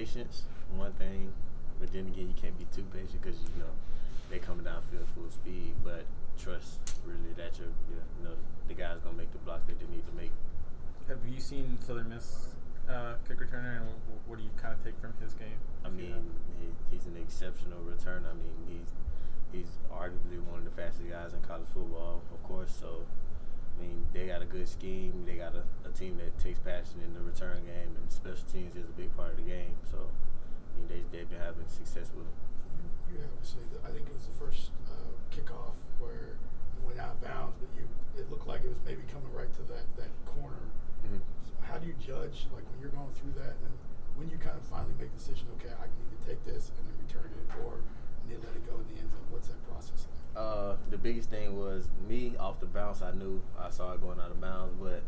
patience, one thing, but then again, you can't be too patient because they coming downfield full speed. But trust really that the guy's gonna make the blocks that they need to make. Have you seen Southern Miss kick returner, and what do you kind of take from his game? I mean, he's an exceptional returner. I mean, he's arguably one of the fastest guys in college football, of course. So, I mean, they got a good scheme. They got a team that takes passion in the return game, and special teams is a big part of the game. So, I mean, they've been having success with him. You have to say that I think it was the first kickoff where you went out of bounds, but it looked like it was maybe coming right to that corner. Mm-hmm. So how do you judge, like, when you're going through that, and when you kind of finally make the decision, okay, I need to take this and then return it, or I need to let it go in the end zone? What's that process like? The biggest thing was me off the bounce. I knew I saw it going out of bounds, but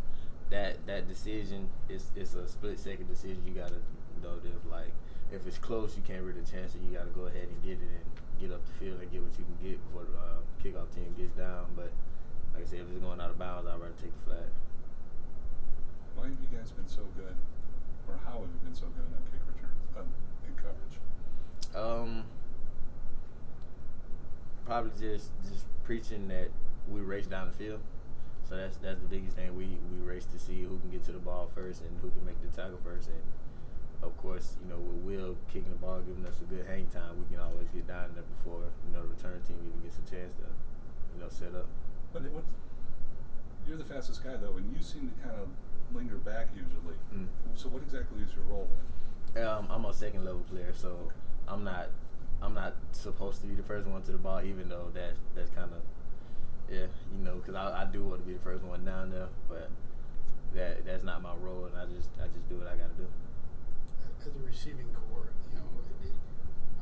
that decision is a split second decision. You gotta know that, like, if it's close, you can't really chance it. You gotta go ahead and get it and get up the field and get what you can get before the kickoff team gets down. But like I said, if it's going out of bounds, I'd rather take the flag. Why have you guys been so good, or how have you been so good on kick returns in coverage? Probably just preaching that we race down the field. So that's the biggest thing. We race to see who can get to the ball first and who can make the tackle first. And of course, with Will kicking the ball, giving us a good hang time, we can always get down there before the return team even gets a chance to set up. But you're the fastest guy though, and you seem to kind of linger back usually. So what exactly is your role then? I'm a second level player, so I'm not supposed to be the first one to the ball, even though that's kind of because I do want to be the first one down there, but that's not my role, and I just do what I got to do. As a receiving core,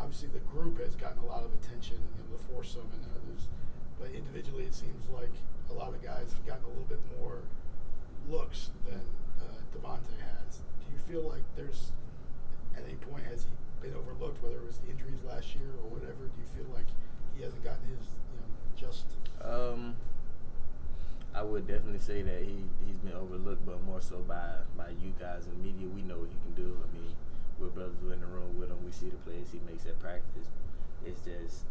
obviously the group has gotten a lot of attention, the foursome and others, but individually it seems like a lot of guys have gotten a little bit more looks than Devontae has. Do you feel like there's, at any point, has he been overlooked, whether it was the injuries last year or whatever? Do you feel like he hasn't gotten his, just? I would definitely say that he's been overlooked, but more so by you guys in the media. We know what he can do. I mean, we're brothers. We're in the room with him. We see the plays he makes at practice. It's just,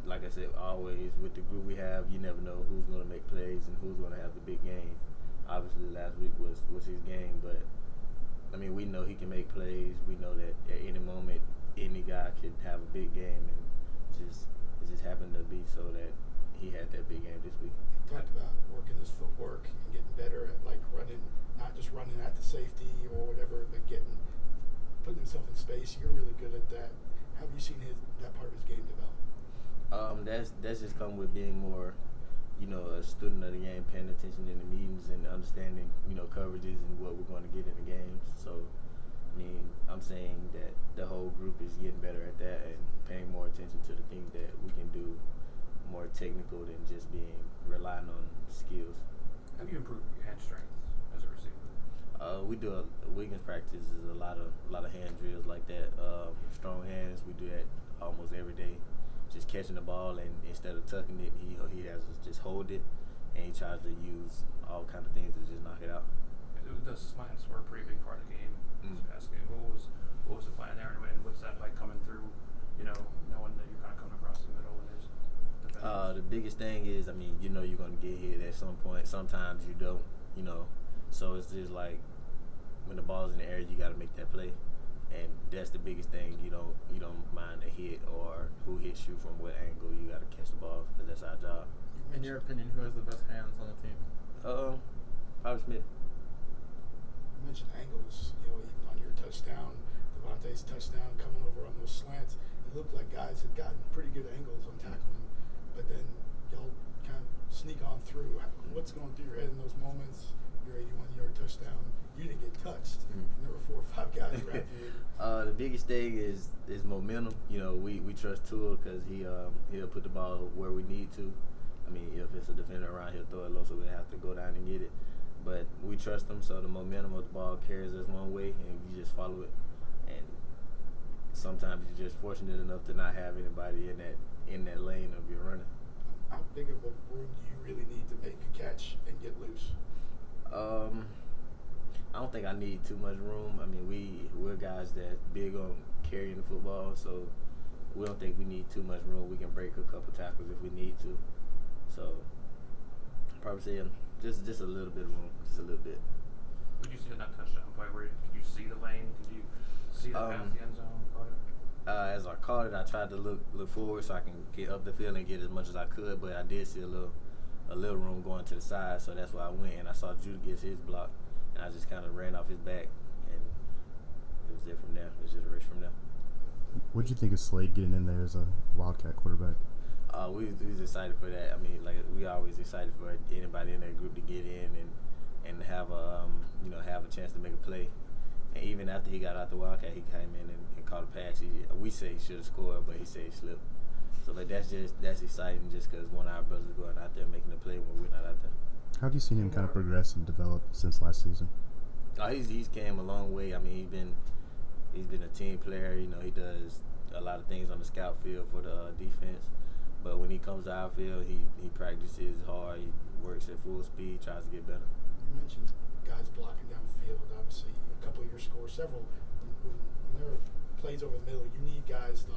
like I said, always with the group we have, you never know who's going to make plays and who's going to have the big game. Obviously, last week was his game, but I mean, we know he can make plays. We know that at any moment, any guy could have a big game, and it just happened to be so that he had that big game this week. He talked about working his footwork and getting better at, like, running, not just running at the safety or whatever, but putting himself in space. You're really good at that. Have you seen that part of his game develop? That's just come with being more, a student of the game, paying attention in the meetings and understanding, coverages and what we're going to get in the games. So, I mean, I'm saying that the whole group is getting better at that and paying more attention to the things that we can do more technical than just relying on skills. How do you improve your hand strength as a receiver? We do Wiggins practice is a lot of hand drills like that. Strong hands, we do that almost every day. Just catching the ball, and instead of tucking it, he has to just hold it, and he tries to use all kind of things to just knock it out. The slants were a pretty big part of the game this past game. What was the plan there, and what's that like coming through? Knowing that you're kind of coming across the middle and there's defenders. The biggest thing is, I mean, you're going to get hit at some point. Sometimes you don't, So it's just like when the ball's in the air, you got to make that play. And that's the biggest thing. You don't mind a hit or who hits you from what angle. You got to catch the ball because that's our job. In your opinion, who has the best hands on the team? Probably Smith. You mentioned angles, even on your touchdown, Devontae's touchdown, coming over on those slants. It looked like guys had gotten pretty good angles on tackling, but then y'all kind of sneak on through. What's going through your head in those moments? Your 81-yard touchdown, you didn't get touched, and there were 4 or 5 guys around you. The biggest thing is momentum. We trust Tua because he'll put the ball where we need to. I mean, if it's a defender around, he'll throw it low, so we have to go down and get it. But we trust him, so the momentum of the ball carries us one way, and you just follow it. And sometimes you're just fortunate enough to not have anybody in that lane of your running. How big of a room do you really need to make a catch and get loose? I don't think I need too much room. I mean, we're guys that big on carrying the football, so we don't think we need too much room. We can break a couple tackles if we need to. So probably saying just a little bit of room, just a little bit. Would you see on that touchdown play where could you see the lane? Could you see the path to the end zone? As I caught it, I tried to look forward so I can get up the field and get as much as I could, but I did see a little room going to the side, so that's why I went, and I saw Judah get his block, and I just kind of ran off his back, and it was there from there. It was just a race from there. What did you think of Slade getting in there as a Wildcat quarterback? We was excited for that. I mean, like, we always excited for anybody in that group to get in and have a chance to make a play. And even after he got out the Wildcat, he came in and caught a pass. We say he should have scored, but he said he slipped. So like that's exciting just because one of our brothers is going out there making a play when we're not out there. How have you seen him kind of progress and develop since last season? He's came a long way. I mean, he's been a team player. You know, he does a lot of things on the scout field for the defense. But when he comes to our field, he practices hard. He works at full speed, tries to get better. You mentioned guys blocking downfield. Obviously, a couple of your scores, several. When there are plays over the middle, you need guys to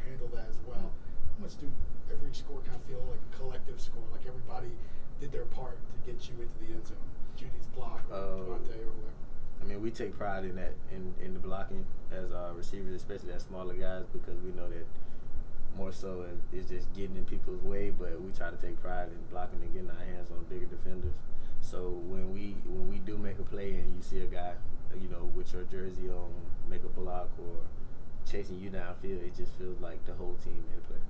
handle that as well. How much do every score kind of feel like a collective score, like everybody did their part to get you into the end zone? Judy's block, or Devontae, or whatever. I mean, we take pride in that, in the blocking as receivers, especially as smaller guys, because we know that more so it's just getting in people's way, but we try to take pride in blocking and getting our hands on bigger defenders. So when we do make a play and you see a guy, you know, with your jersey on, make a block or chasing you downfield, it just feels like the whole team made a play.